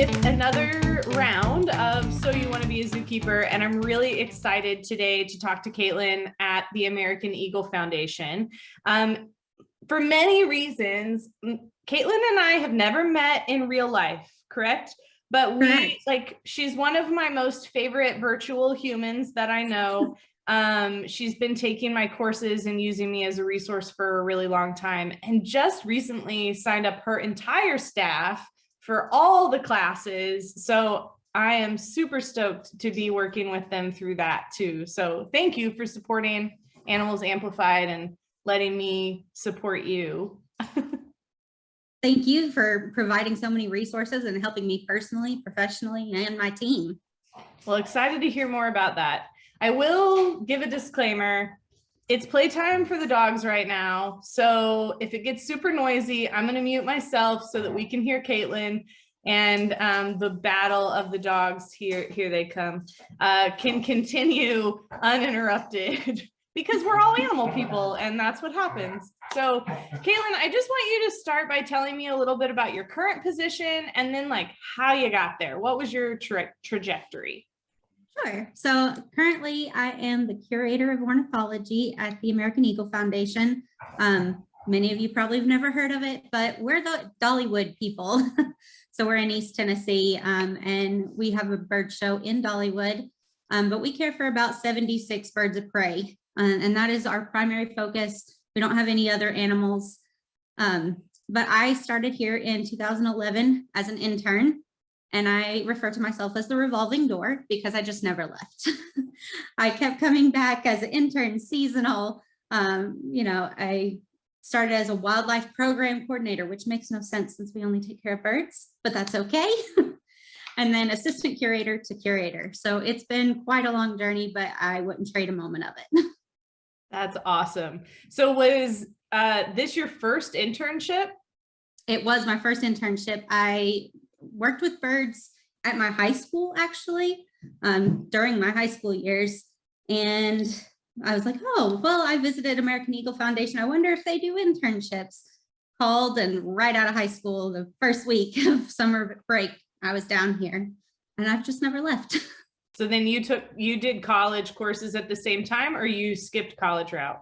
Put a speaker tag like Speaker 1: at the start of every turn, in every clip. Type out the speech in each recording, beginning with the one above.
Speaker 1: with another round of So You Want to Be a Zookeeper, and I'm really excited today to talk to Katelyn at the American Eagle Foundation. For many reasons, Katelyn and I have never met in real life, correct? But she's one of my most favorite virtual humans that I know. She's been taking my courses and using me as a resource for a really long time, and just recently signed up her entire staff for all the classes. So I am super stoked to be working with them through that too. So thank you for supporting Animals Amplified and letting me support you.
Speaker 2: Thank you for providing so many resources and helping me personally, professionally, and my team.
Speaker 1: Well, excited to hear more about that. I will give a disclaimer. It's playtime for the dogs right now. So if it gets super noisy, I'm going to mute myself so that we can hear Katelyn, and the battle of the dogs, here they come, can continue uninterrupted because we're all animal people and that's what happens. So Katelyn, I just want you to start by telling me a little bit about your current position and then like how you got there. What was your trajectory?
Speaker 2: Sure. So currently I am the curator of ornithology at the American Eagle Foundation. Many of you probably have never heard of it, but we're the Dollywood people. So we're in East Tennessee, and we have a bird show in Dollywood, but we care for about 76 birds of prey, and that is our primary focus. We don't have any other animals, but I started here in 2011 as an intern. And I refer to myself as the revolving door because I just never left. I kept coming back as an intern, seasonal. I started as a wildlife program coordinator, which makes no sense since we only take care of birds, but that's okay. And then assistant curator to curator. So it's been quite a long journey, but I wouldn't trade a moment of it.
Speaker 1: That's awesome. So was this your first internship?
Speaker 2: It was my first internship. I worked with birds at my high school, actually, during my high school years. And I was like, oh, well, I visited American Eagle Foundation. I wonder if they do internships. Called, and right out of high school, the first week of summer break, I was down here and I've just never left.
Speaker 1: So then you did college courses at the same time, or you skipped college route?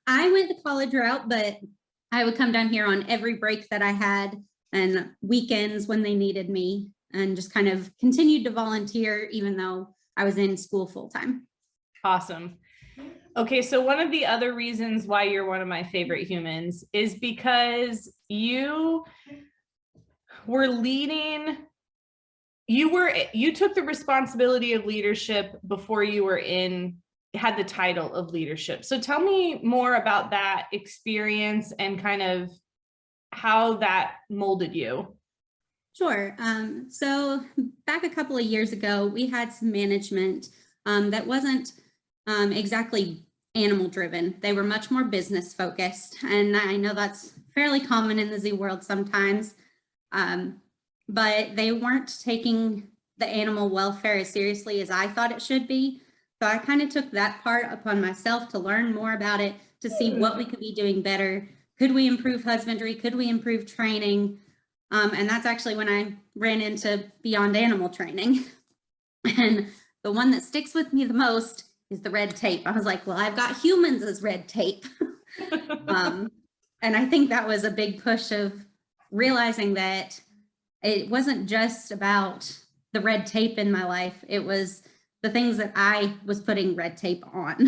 Speaker 2: I went the college route, but I would come down here on every break that I had and weekends when they needed me, and just kind of continued to volunteer even though I was in school full time.
Speaker 1: Awesome. Okay, so one of the other reasons why you're one of my favorite humans is because you were leading, you took the responsibility of leadership before you had the title of leadership. So tell me more about that experience and kind of how that molded you.
Speaker 2: Sure. So back a couple of years ago, we had some management that wasn't exactly animal driven. They were much more business focused. And I know that's fairly common in the zoo world sometimes, but they weren't taking the animal welfare as seriously as I thought it should be. So I kind of took that part upon myself to learn more about it, to see what we could be doing better. Could we improve husbandry? Could we improve training? And that's actually when I ran into Beyond Animal Training. And the one that sticks with me the most is the red tape. I was like, well, I've got humans as red tape. And I think that was a big push of realizing that it wasn't just about the red tape in my life. It was the things that I was putting red tape on.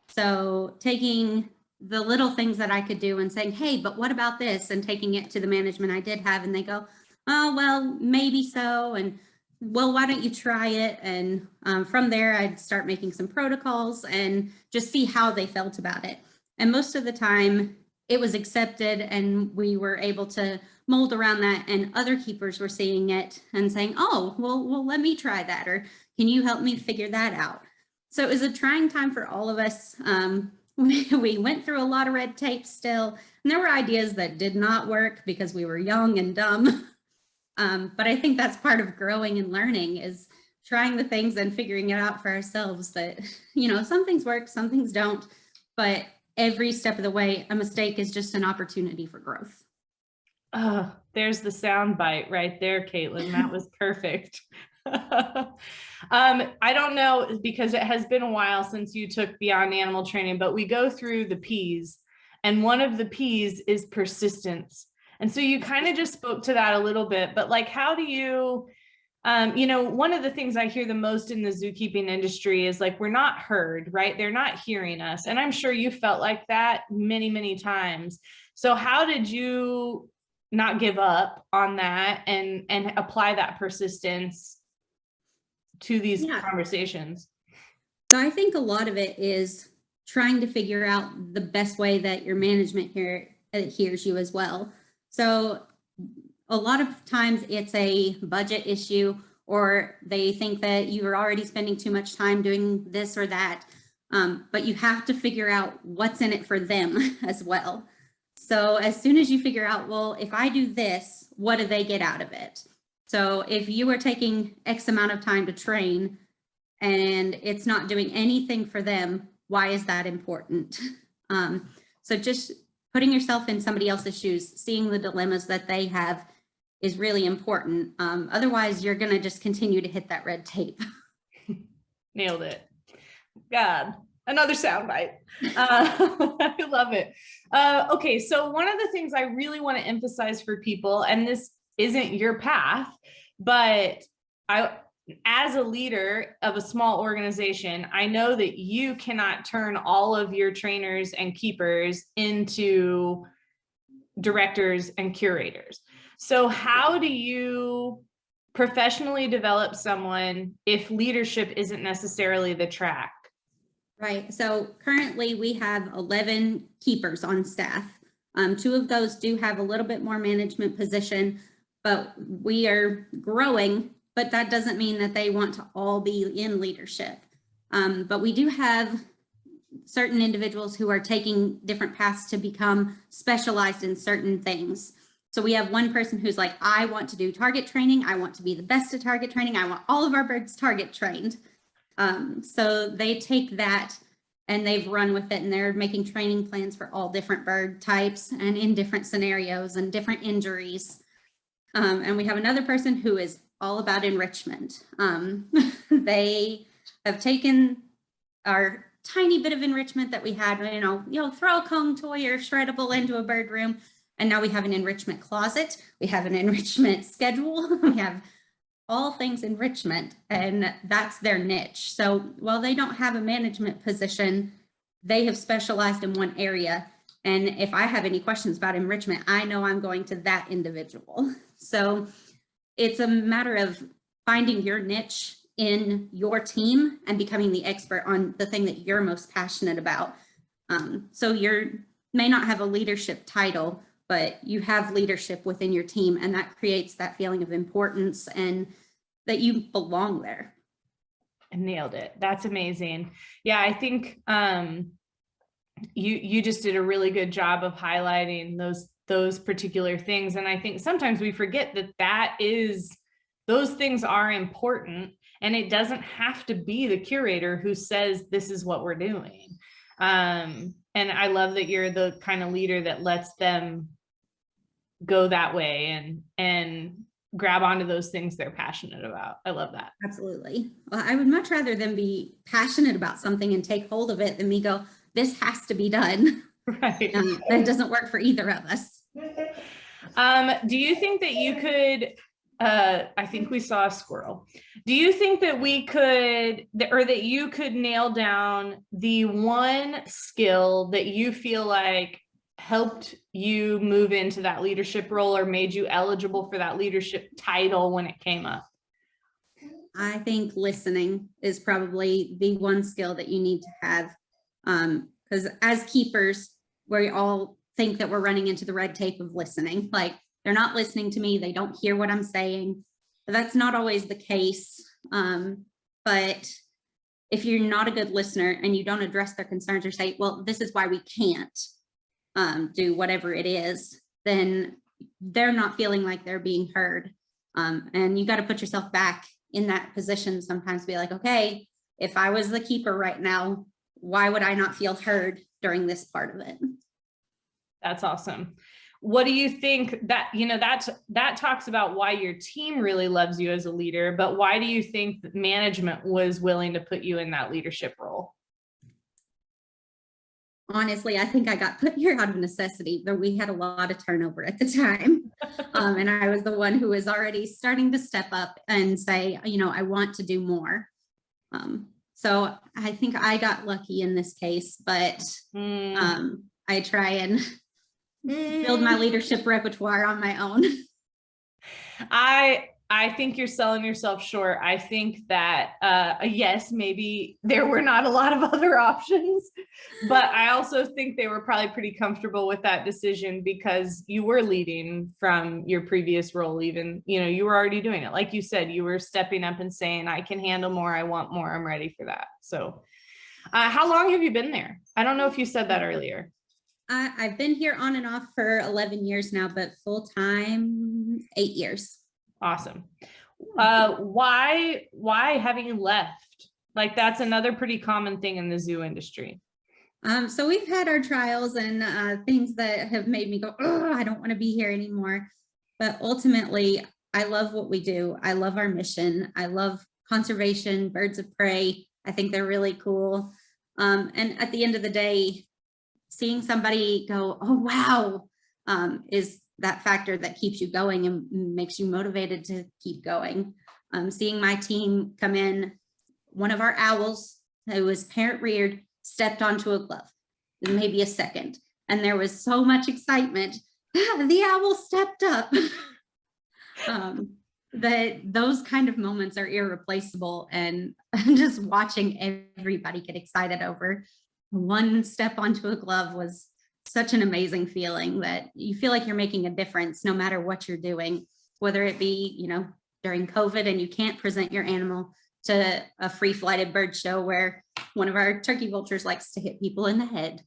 Speaker 2: So taking the little things that I could do and saying, hey, but what about this? And taking it to the management I did have, and they go, oh, well, maybe so. And well, why don't you try it? And from there, I'd start making some protocols and just see how they felt about it. And most of the time it was accepted, and we were able to mold around that, and other keepers were seeing it and saying, oh, well, let me try that. Or can you help me figure that out? So it was a trying time for all of us. We went through a lot of red tape still, and there were ideas that did not work because we were young and dumb. But I think that's part of growing and learning, is trying the things and figuring it out for ourselves, that, some things work, some things don't, but every step of the way, a mistake is just an opportunity for growth.
Speaker 1: There's the sound bite right there, Katelyn. That was perfect. I don't know, because it has been a while since you took Beyond Animal Training, but we go through the P's, and one of the P's is persistence. And so you kind of just spoke to that a little bit, but like, how do you, one of the things I hear the most in the zookeeping industry is like, we're not heard, right? They're not hearing us. And I'm sure you felt like that many, many times. So how did you not give up on that and apply that persistence to these conversations?
Speaker 2: So I think a lot of it is trying to figure out the best way that your management hears you as well. So a lot of times it's a budget issue, or they think that you are already spending too much time doing this or that. But you have to figure out what's in it for them as well. So as soon as you figure out, well, if I do this, what do they get out of it? So if you are taking X amount of time to train and it's not doing anything for them, why is that important? So just putting yourself in somebody else's shoes, seeing the dilemmas that they have is really important. Otherwise, you're going to just continue to hit that red tape.
Speaker 1: Nailed it. God. Another soundbite. I love it. Okay, so one of the things I really want to emphasize for people, and this isn't your path, but as a leader of a small organization, I know that you cannot turn all of your trainers and keepers into directors and curators. So how do you professionally develop someone if leadership isn't necessarily the track?
Speaker 2: Right. So currently we have 11 keepers on staff. 2 of those do have a little bit more management position, but we are growing, but that doesn't mean that they want to all be in leadership. But we do have certain individuals who are taking different paths to become specialized in certain things. So we have one person who's like, I want to do target training. I want to be the best at target training. I want all of our birds target trained. So they take that and they've run with it, and they're making training plans for all different bird types and in different scenarios and different injuries. And we have another person who is all about enrichment. They have taken our tiny bit of enrichment that we had, throw a Kong toy or shreddable into a bird room. And now we have an enrichment closet. We have an enrichment schedule. We have all things enrichment, and that's their niche. So while they don't have a management position, they have specialized in one area. And if I have any questions about enrichment, I know I'm going to that individual. So it's a matter of finding your niche in your team and becoming the expert on the thing that you're most passionate about. So you may not have a leadership title, but you have leadership within your team, and that creates that feeling of importance and that you belong there.
Speaker 1: I nailed it. That's amazing. Yeah, I think you just did a really good job of highlighting those particular things. And I think sometimes we forget that those things are important, and it doesn't have to be the curator who says this is what we're doing. And I love that you're the kind of leader that lets them go that way and grab onto those things they're passionate about. I love that.
Speaker 2: Absolutely. Well, I would much rather them be passionate about something and take hold of it than me go, this has to be done.
Speaker 1: Right.
Speaker 2: It doesn't work for either of us.
Speaker 1: Do you think that you could, I think we saw a squirrel. Do you think that we could, or that you could nail down the one skill that you feel like helped you move into that leadership role or made you eligible for that leadership title when it came up?
Speaker 2: I think listening is probably the one skill that you need to have. Because as keepers, we all think that we're running into the red tape of listening. Like, they're not listening to me. They don't hear what I'm saying. But that's not always the case. But if you're not a good listener and you don't address their concerns or say, well, this is why we can't do whatever it is, then they're not feeling like they're being heard. And you got to put yourself back in that position sometimes to be like, okay, if I was the keeper right now, why would I not feel heard during this part of it?
Speaker 1: That's awesome. what do you think that, that talks about why your team really loves you as a leader, but why do you think that management was willing to put you in that leadership role?
Speaker 2: Honestly, I think I got put here out of necessity, but we had a lot of turnover at the time. And I was the one who was already starting to step up and say, I want to do more. So I think I got lucky in this case, but I try and build my leadership repertoire on my own.
Speaker 1: I think you're selling yourself short. I think that, yes, maybe there were not a lot of other options, but I also think they were probably pretty comfortable with that decision because you were leading from your previous role. Even, you were already doing it. Like you said, you were stepping up and saying, I can handle more. I want more. I'm ready for that. So how long have you been there? I don't know if you said that earlier.
Speaker 2: I've been here on and off for 11 years now, but full time 8 years.
Speaker 1: Awesome. Why having left? Like, that's another pretty common thing in the zoo industry.
Speaker 2: So we've had our trials and things that have made me go, oh, I don't want to be here anymore. But ultimately, I love what we do. I love our mission. I love conservation, birds of prey. I think they're really cool. And at the end of the day, seeing somebody go, oh, wow, is that factor that keeps you going and makes you motivated to keep going. Seeing my team come in, one of our owls who was parent reared stepped onto a glove, maybe a second, and there was so much excitement. The owl stepped up. That those kind of moments are irreplaceable, and just watching everybody get excited over one step onto a glove was such an amazing feeling that you feel like you're making a difference no matter what you're doing, whether it be, during COVID and you can't present your animal to a free flighted bird show where one of our turkey vultures likes to hit people in the head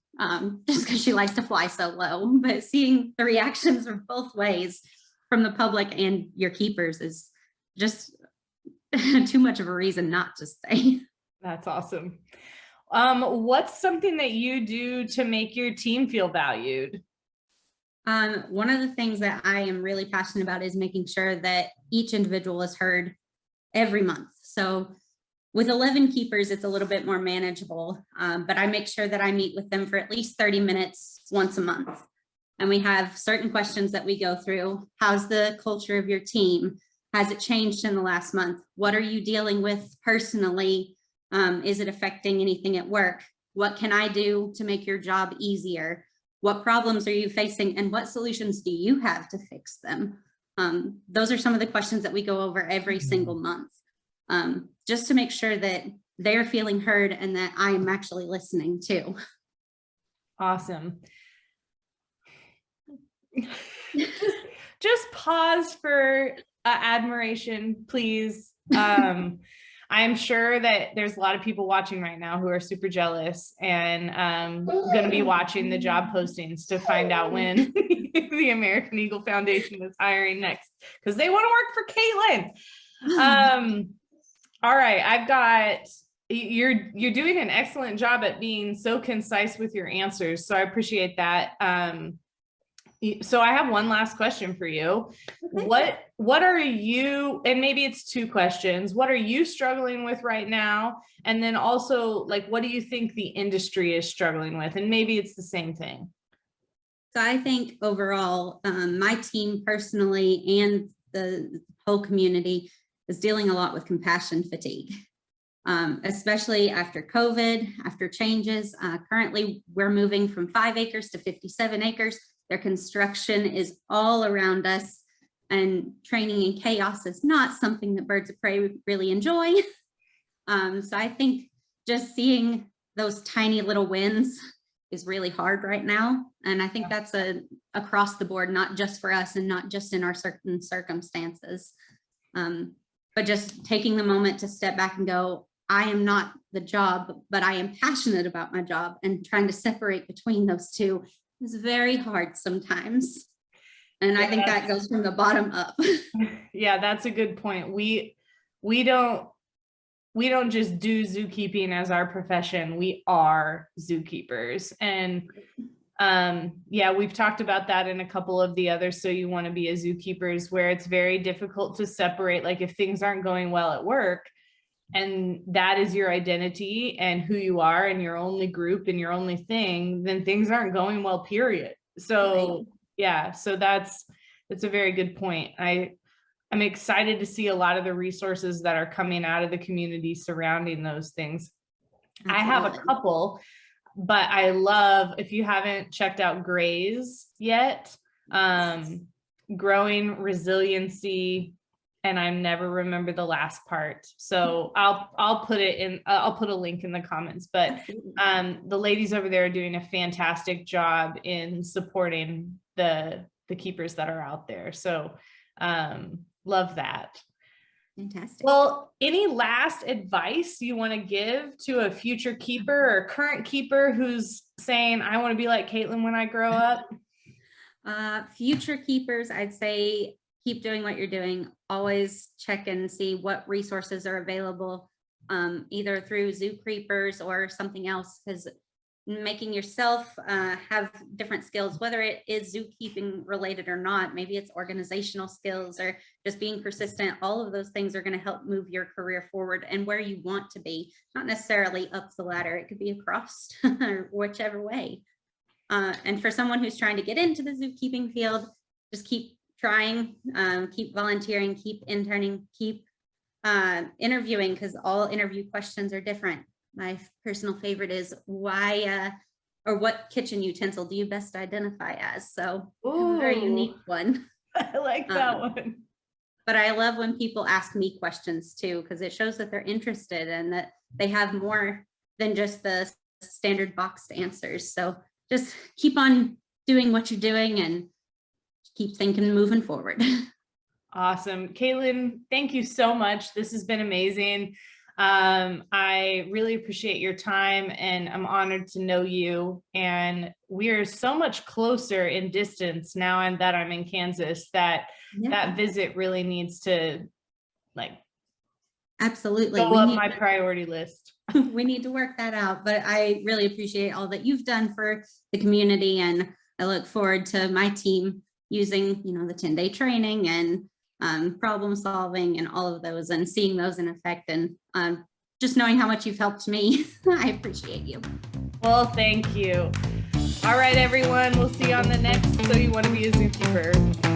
Speaker 2: just because she likes to fly so low. But seeing the reactions of both ways from the public and your keepers is just too much of a reason not to stay.
Speaker 1: That's awesome. What's something that you do to make your team feel valued?
Speaker 2: One of the things that I am really passionate about is making sure that each individual is heard every month. So with 11 keepers, it's a little bit more manageable, but I make sure that I meet with them for at least 30 minutes once a month. And we have certain questions that we go through. How's the culture of your team? Has it changed in the last month? What are you dealing with personally? Is it affecting anything at work? What can I do to make your job easier? What problems are you facing and what solutions do you have to fix them? Those are some of the questions that we go over every single month, just to make sure that they're feeling heard and that I'm actually listening too. Awesome.
Speaker 1: Just pause for admiration, please. I'm sure that there's a lot of people watching right now who are super jealous and going to be watching the job postings to find out when the American Eagle Foundation is hiring next, because they want to work for Katelyn. All right, I've got, you're doing an excellent job at being so concise with your answers, so I appreciate that. So I have one last question for you. Okay. What are you, and maybe it's two questions, what are you struggling with right now? And then also, like, what do you think the industry is struggling with? And maybe it's the same thing.
Speaker 2: So I think overall, my team personally and the whole community is dealing a lot with compassion fatigue, especially after COVID, after changes. Currently, we're moving from 5 acres to 57 acres. Their construction is all around us, and training in chaos is not something that birds of prey really enjoy. So I think just seeing those tiny little wins is really hard right now. And I think that's across the board, not just for us and not just in our certain circumstances, but just taking the moment to step back and go, I am not the job, but I am passionate about my job, and trying to separate between those two is very hard sometimes. And yeah, I think that goes from the bottom up.
Speaker 1: Yeah, that's a good point. We don't just do zookeeping as our profession. We are zookeepers. And Yeah, we've talked about that in a couple of the other So You Want to Be a Zookeepers, where it's very difficult to separate, like if things aren't going well at work and that is your identity and who you are and your only group and your only thing, then things aren't going well, period. So
Speaker 2: Right.
Speaker 1: yeah, so that's a very good point. I'm excited to see a lot of the resources that are coming out of the community surrounding those things. I have a
Speaker 2: Absolutely.
Speaker 1: couple, but I love, if you haven't checked out Graze yet, growing resiliency, and I never remember the last part. So I'll put it in, I'll put a link in the comments, but
Speaker 2: Absolutely.
Speaker 1: the ladies over there are doing a fantastic job in supporting the keepers that are out there. So love that.
Speaker 2: Fantastic.
Speaker 1: Well, any last advice you want to give to a future keeper or current keeper who's saying, I want to be like Katelyn when I grow up?
Speaker 2: Future keepers, I'd say keep doing what you're doing. Always check and see what resources are available, either through Zookeepers or something else, because making yourself have different skills, whether it is zookeeping related or not, maybe it's organizational skills or just being persistent, all of those things are going to help move your career forward and where you want to be, not necessarily up the ladder. It could be across or whichever way. And for someone who's trying to get into the zookeeping field, just keep trying, keep volunteering, keep interning, keep interviewing, because all interview questions are different. My personal favorite is why or what kitchen utensil do you best identify as? So I have a very unique one.
Speaker 1: I like that one.
Speaker 2: But I love when people ask me questions too, because it shows that they're interested and that they have more than just the standard boxed answers. So just keep on doing what you're doing and keep thinking, moving forward.
Speaker 1: Awesome. Katelyn, thank you so much. This has been amazing. I really appreciate your time and I'm honored to know you. And we're so much closer in distance now that I'm in Kansas that that visit really needs to like
Speaker 2: Absolutely.
Speaker 1: go up my priority list.
Speaker 2: We need to work that out, but I really appreciate all that you've done for the community. And I look forward to my team using, the 10-day training and problem solving and all of those and seeing those in effect and just knowing how much you've helped me. I appreciate you.
Speaker 1: Well, thank you. All right, everyone. We'll see you on the next So You Want to Be a Zookeeper.